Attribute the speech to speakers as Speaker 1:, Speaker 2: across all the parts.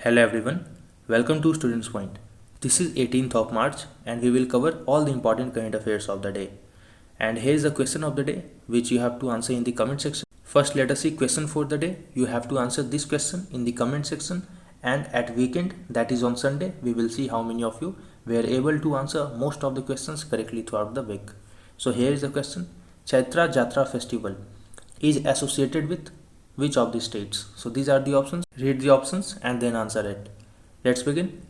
Speaker 1: Hello everyone, welcome to Students Point. This is 18th of March and we will cover all the important current affairs of the day. And here is the question of the day which you have to answer in the comment section. First let us see question for the day. You have to answer this question in the comment section, and at weekend, that is on Sunday, we will see how many of you were able to answer most of the questions correctly throughout the week. So here is the question. Chaitra Jatra festival is associated with which of the states? So these are the options. Read the options and then answer it. Let's begin.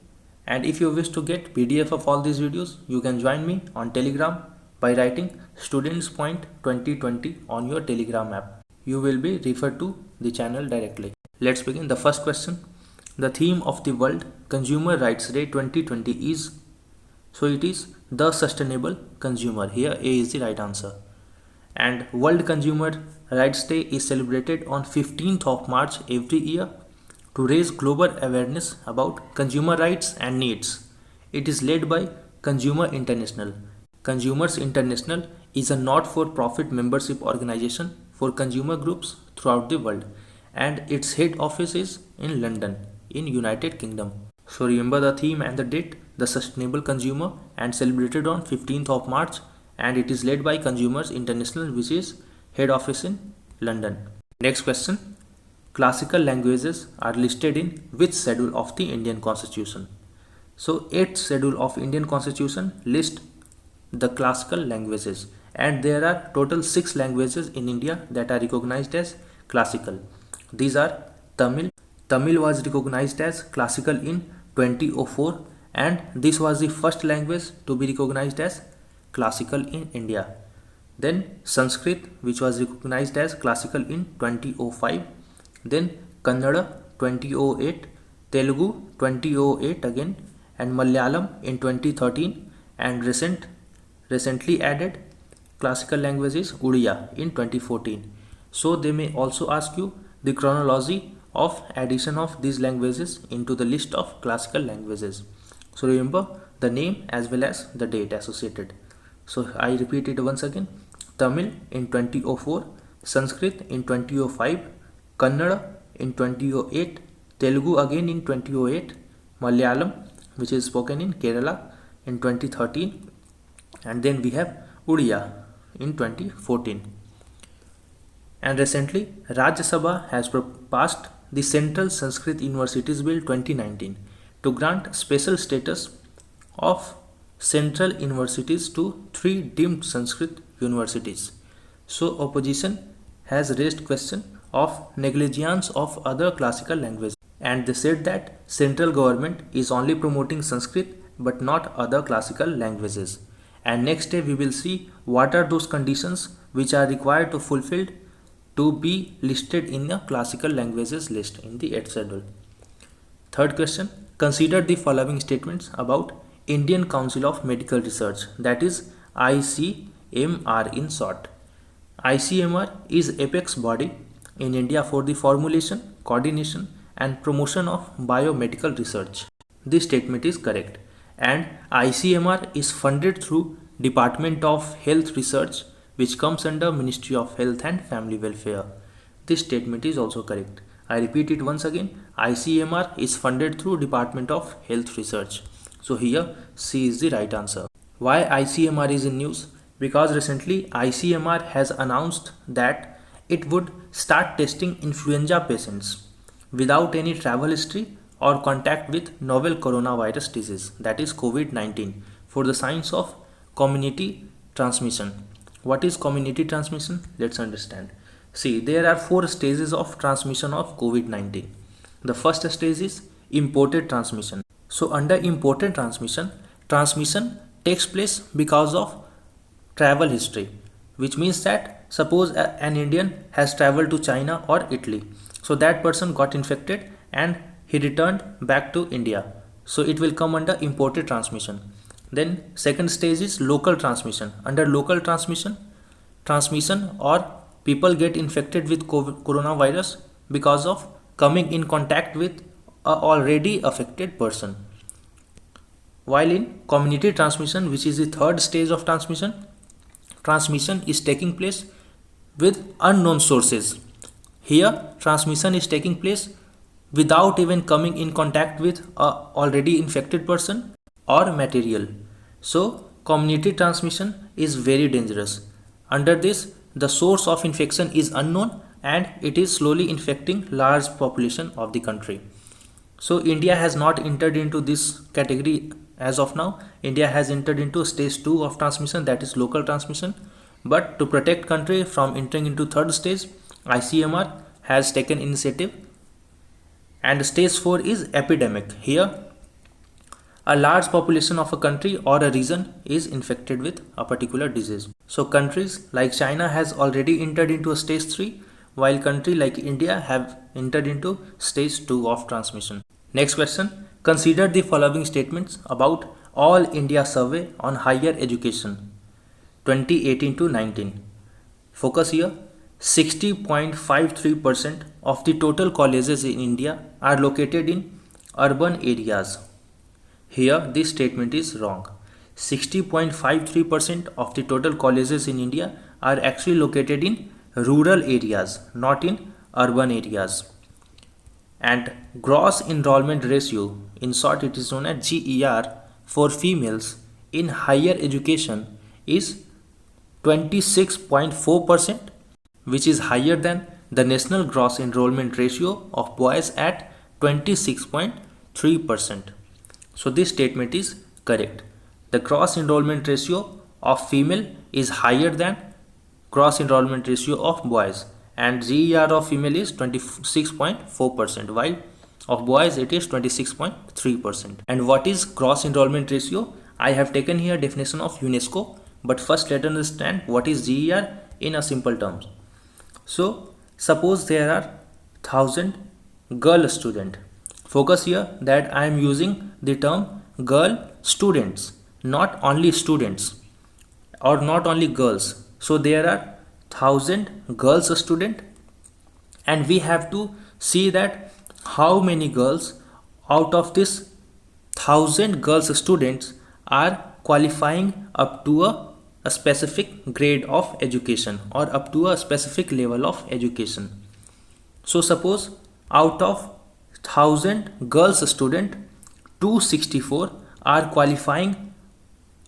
Speaker 1: And if you wish to get PDF of all these videos, you can join me on Telegram by writing Students Point 2020 on your Telegram app. You will be referred to the channel directly. Let's begin. The first question. The theme of the World Consumer Rights Day 2020 is, so it is the sustainable consumer. Here A is the right answer. And World Consumer Rights Day is celebrated on 15th of March every year to raise global awareness about consumer rights and needs. It is led by Consumer International. Consumers International is a not-for-profit membership organization for consumer groups throughout the world, and its head office is in London, in United Kingdom. So remember the theme and the date, the sustainable consumer, and celebrated on 15th of March, and it is led by Consumers International, which is head office in London. Next question. Classical languages are listed in which schedule of the Indian Constitution? So 8th schedule of Indian Constitution lists the classical languages, and there are total 6 languages in India that are recognized as classical. These are Tamil. Tamil was recognized as classical in 2004, and this was the first language to be recognized as classical in India. Then Sanskrit, which was recognized as classical in 2005. Then Kannada 2008, Telugu 2008 again, and Malayalam in 2013, and recently added classical language is Odia in 2014. So they may also ask you the chronology of addition of these languages into the list of classical languages. So remember the name as well as the date associated. So I repeat it once again. Tamil in 2004, Sanskrit in 2005, Kannada in 2008, Telugu again in 2008, Malayalam, which is spoken in Kerala, in 2013, and then we have Odia in 2014. And recently, Rajya Sabha has passed the Central Sanskrit Universities Bill 2019 to grant special status of central universities to 3 deemed Sanskrit universities. So opposition has raised question of negligence of other classical languages, and they said that central government is only promoting Sanskrit but not other classical languages. And next day we will see what are those conditions which are required to fulfilled to be listed in the classical languages list in the 8th schedule. Third question. Consider the following statements about Indian Council of Medical Research, that is ICMR in short. ICMR is apex body in India for the formulation, coordination and promotion of biomedical research. This statement is correct, and ICMR is funded through Department of Health Research, which comes under Ministry of Health and Family Welfare. This statement is also correct. I repeat it once again. ICMR is funded through Department of Health Research. So here C is the right answer. Why ICMR is in news? Because recently ICMR has announced that it would start testing influenza patients without any travel history or contact with novel coronavirus disease, that is COVID-19, for the signs of community transmission. What is community transmission? Let's understand. See, there are 4 stages of transmission of COVID-19. The first stage is imported transmission. So under imported transmission, transmission takes place because of travel history, which means that suppose an Indian has traveled to China or Italy. So that person got infected and he returned back to India. So it will come under imported transmission. Then second stage is local transmission. Under local transmission or people get infected with coronavirus because of coming in contact with a already affected person. While in community transmission, which is the third stage of transmission is taking place with unknown sources. Here transmission is taking place without even coming in contact with a already infected person or material. So community transmission is very dangerous. Under this, the source of infection is unknown and it is slowly infecting large population of the country. So India has not entered into this category as of now. India has entered into stage 2 of transmission, that is local transmission. But to protect country from entering into third stage, ICMR has taken initiative, and stage 4 is epidemic. Here a large population of a country or a region is infected with a particular disease. So countries like China has already entered into a stage 3, while country like India have entered into stage 2 of transmission. Next question. Consider the following statements about All India Survey on Higher Education 2018 to 19. Focus here. 60.53% of the total colleges in India are located in urban areas. Here this statement is wrong. 60.53% of the total colleges in India are actually located in rural areas, not in urban areas. And gross enrollment ratio, in short it is known as GER, for females in higher education is 26.4%, which is higher than the national gross enrollment ratio of boys at 26.3%. So this statement is correct. The gross enrollment ratio of female is higher than gross enrollment ratio of boys, and GER of female is 26.4%, while of boys it is 26.3%. And what is gross enrollment ratio? I have taken here definition of UNESCO, but first let us understand what is GER in a simple terms. So suppose there are 1000 girl student. Focus here that I am using the term girl students, not only students or not only girls. So there are 1000 girls student, and we have to see that how many girls out of this 1000 girls students are qualifying up to a specific grade of education or up to a specific level of education. So suppose out of 1000 girls student, 264 are qualifying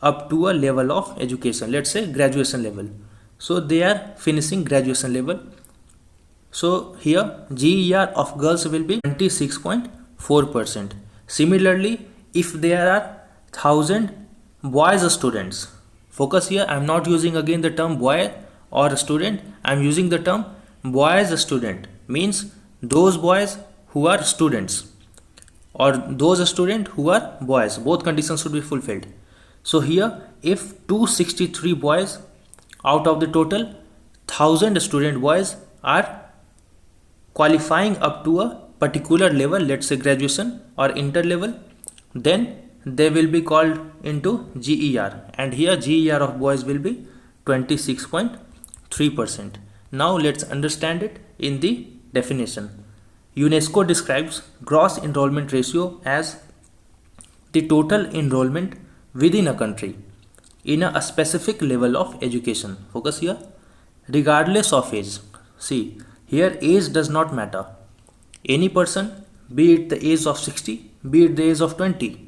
Speaker 1: up to a level of education, let's say graduation level. So they are finishing graduation level. So here GER of girls will be 26.4%. Similarly, if there are 1000 boys students, focus here, I am not using again the term boy or student, I am using the term boys student, means those boys who are students or those students who are boys, both conditions should be fulfilled. So here if 263 boys out of the total 1000 student boys are qualifying up to a particular level, let's say graduation or inter level, then they will be called into GER, and here GER of boys will be 26.3%. Now let's understand it in the definition. UNESCO describes gross enrollment ratio as the total enrollment within a country in a specific level of education. Focus here, regardless of age. See, here age does not matter. Any person, be it the age of 60, be it the age of 20,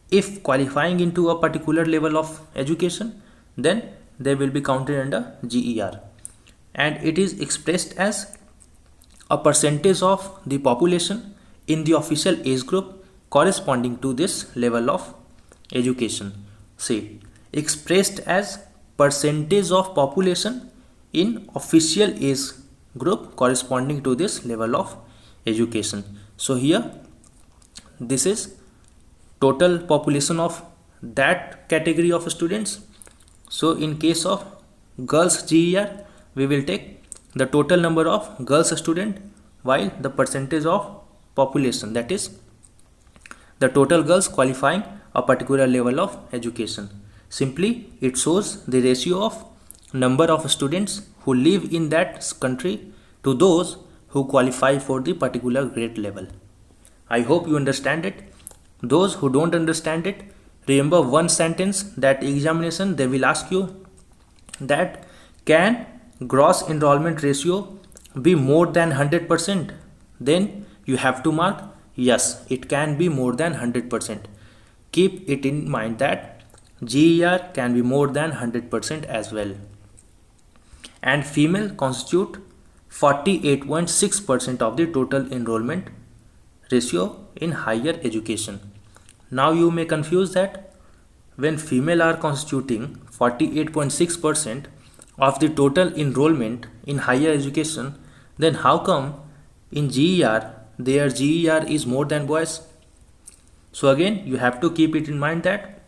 Speaker 1: if qualifying into a particular level of education, then they will be counted under GER, and it is expressed as a percentage of the population in the official age group corresponding to this level of education. See, expressed as percentage of population in official age group corresponding to this level of education. So here this is total population of that category of students. So in case of girls GER, we will take the total number of girls student, while the percentage of population, that is the total girls qualifying a particular level of education. Simply it shows the ratio of number of students who live in that country to those who qualify for the particular grade level. I hope you understand it. Those who don't understand it, remember one sentence that examination they will ask you, that can gross enrollment ratio be more than 100%? Then you have to mark yes, it can be more than 100%. Keep it in mind that GER can be more than 100% as well. And female constitute 48.6% of the total enrollment ratio in higher education. Now you may confuse that when female are constituting 48.6% of the total enrollment in higher education, then how come in GER their GER is more than boys? So again you have to keep it in mind that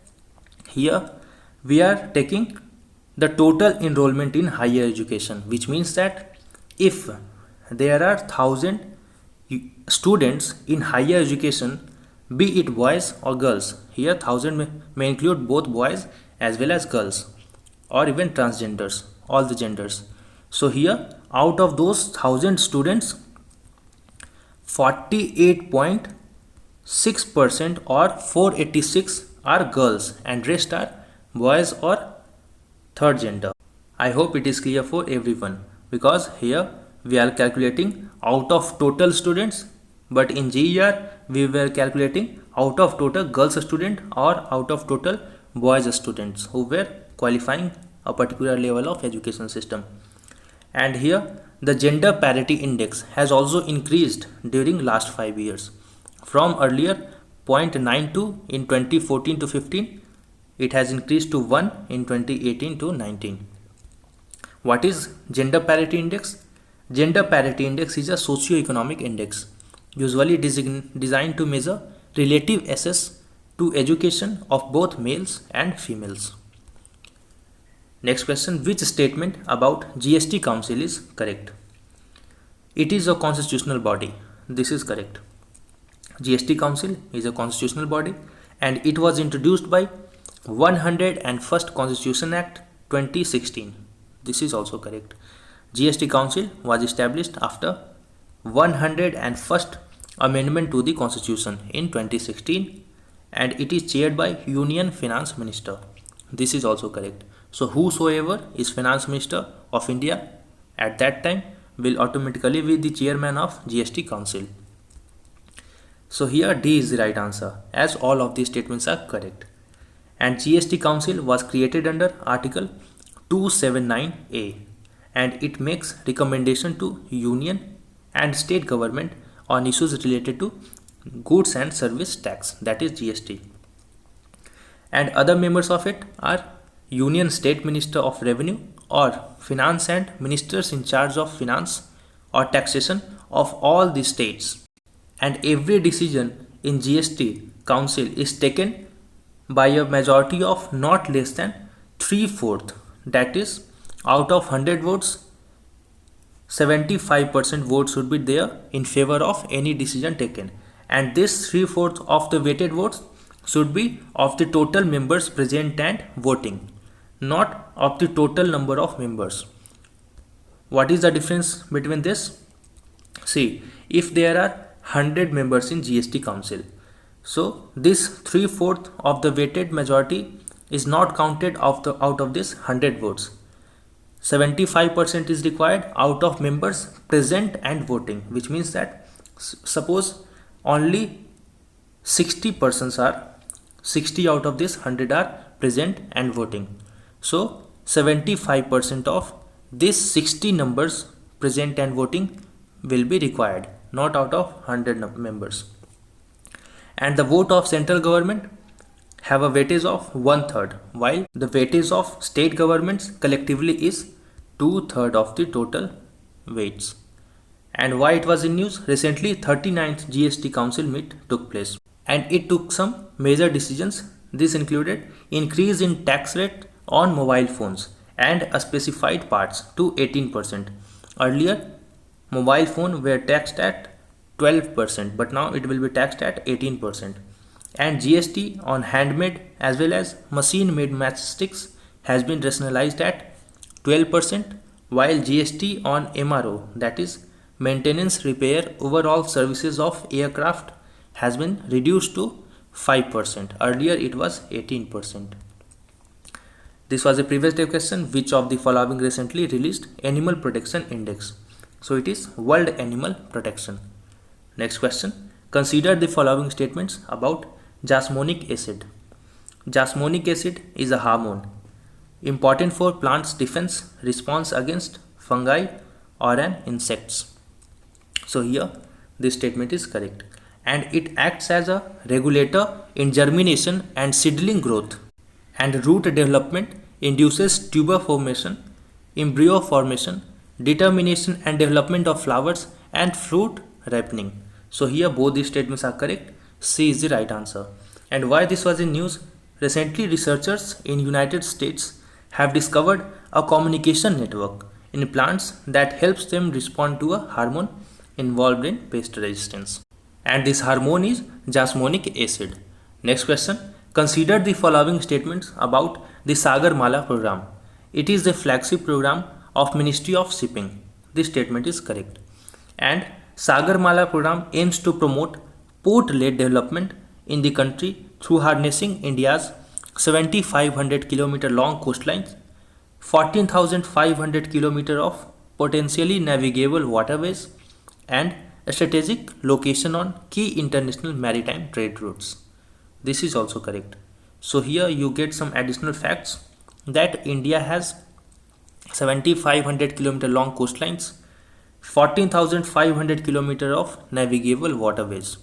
Speaker 1: here we are taking the total enrollment in higher education, which means that if there are 1000 students in higher education, be it boys or girls, here 1000 may include both boys as well as girls or even transgenders, all the genders. So here out of those 1000 students, 48.6% or 486 are girls and rest are boys or third gender. I hope it is clear for everyone, because here we are calculating out of total students, but in GER we were calculating out of total girls student or out of total boys students who were qualifying a particular level of education system. And here the gender parity index has also increased during last 5 years. From earlier 0.92 in 2014 to 15, it has increased to 1 in 2018 to 19. What is gender parity index? Gender parity index is a socio-economic index, usually designed to measure relative access to education of both males and females. Next question, which statement about GST Council is correct? It is a constitutional body. This is correct. GST Council is a constitutional body and it was introduced by 101st Constitution Act 2016. This is also correct. GST Council was established after 101st Amendment to the Constitution in 2016 and it is chaired by Union Finance Minister. This is also correct. So whosoever is Finance Minister of India at that time will automatically be the chairman of GST Council. So here D is the right answer, as all of these statements are correct. And GST Council was created under Article 279A and it makes recommendation to union and state government on issues related to goods and service tax, that is GST. And other members of it are Union State Minister of Revenue or Finance and Ministers in charge of finance or taxation of all the states. And every decision in GST Council is taken by a majority of not less than 3/4, that is out of 100 votes 75% votes should be there in favor of any decision taken, and this 3/4 of the weighted votes should be of the total members present and voting, not of the total number of members. What is the difference between this? See, if there are 100 members in GST Council, so this 3/4 of the weighted majority is not counted out of this 100 votes. 75% is required out of members present and voting, which means that suppose only 60 persons are 60 out of this 100 are present and voting. So 75% of this 60 numbers present and voting will be required, not out of 100 members. And the vote of central government have a weightage of 1/3, while the weightage of state governments collectively is 2/3 of the total weights. And why it was in news? Recently 39th GST Council meet took place and it took some major decisions. This included increase in tax rate on mobile phones and a specified parts to 18%. Earlier mobile phone were taxed at 12%, but now it will be taxed at 18%. And GST on handmade as well as machine made matchsticks has been rationalized at 12%, while GST on MRO, that is maintenance, repair, overall services of aircraft, has been reduced to 5%. Earlier it was 18%. This was a previous day question. Which of the following recently released Animal Protection Index? So it is World Animal Protection. Next question. Consider the following statements about jasmonic acid. Jasmonic acid is a hormone important for plants' defense response against fungi or an insects. So here this statement is correct, and it acts as a regulator in germination and seedling growth, and root development, induces tuber formation, embryo formation, determination and development of flowers, and fruit ripening. So here both these statements are correct. C is the right answer. And why this was in news? Recently, researchers in United States have discovered a communication network in plants that helps them respond to a hormone involved in pest resistance. And this hormone is jasmonic acid. Next question. Consider the following statements about the Sagar Mala program. It is the flagship program of Ministry of Shipping. This statement is correct. And Sagar Mala program aims to promote port-led development in the country through harnessing India's 7,500 km long coastlines, 14,500 km of potentially navigable waterways, and a strategic location on key international maritime trade routes. This is also correct. So here you get some additional facts that India has 7,500 km long coastlines, 14,500 km of navigable waterways.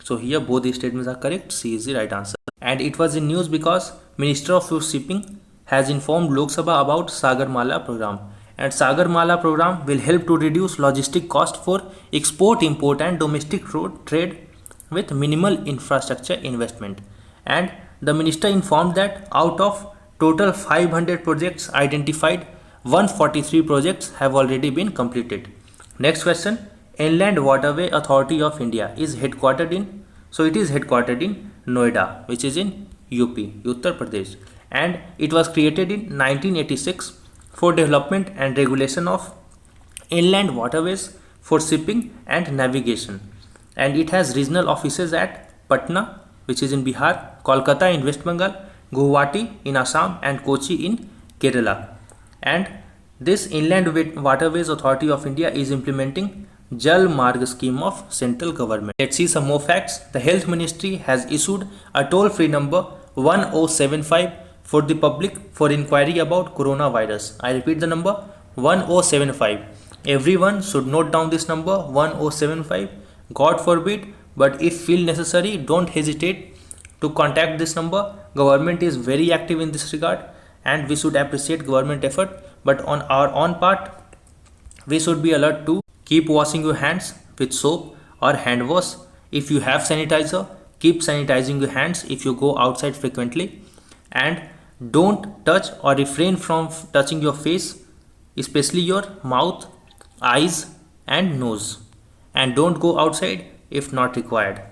Speaker 1: So here both these statements are correct. C is the right answer. And it was in news because Minister of Shipping has informed Lok Sabha about Sagar Mala program. And Sagar Mala program will help to reduce logistic cost for export, import and domestic road trade with minimal infrastructure investment. And the minister informed that out of total 500 projects identified, 143 projects have already been completed. Next question. Inland Waterway Authority of India is headquartered in, so it is headquartered in Noida, which is in UP, Uttar Pradesh, and it was created in 1986 for development and regulation of inland waterways for shipping and navigation, and it has regional offices at Patna, which is in Bihar, Kolkata in West Bengal, Guwahati in Assam, and Kochi in Kerala. And this Inland Waterways Authority of India is implementing Jal Marg scheme of central government. Let's see some more facts. The Health Ministry has issued a toll-free number 1075 for the public for inquiry about coronavirus. I repeat the number 1075. Everyone should note down this number 1075. God forbid, but if feel necessary, don't hesitate to contact this number. Government is very active in this regard and we should appreciate government effort. But on our own part, we should be alert to keep washing your hands with soap or hand wash. If you have sanitizer, keep sanitizing your hands if you go outside frequently. And don't touch or refrain from touching your face, especially your mouth, eyes and nose. And don't go outside if not required.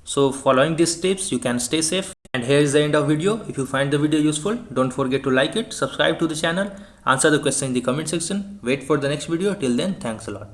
Speaker 1: So following these tips, you can stay safe. And here is the end of video. If you find the video useful, don't forget to like it, subscribe to the channel, answer the question in the comment section. Wait for the next video. Till then, thanks a lot.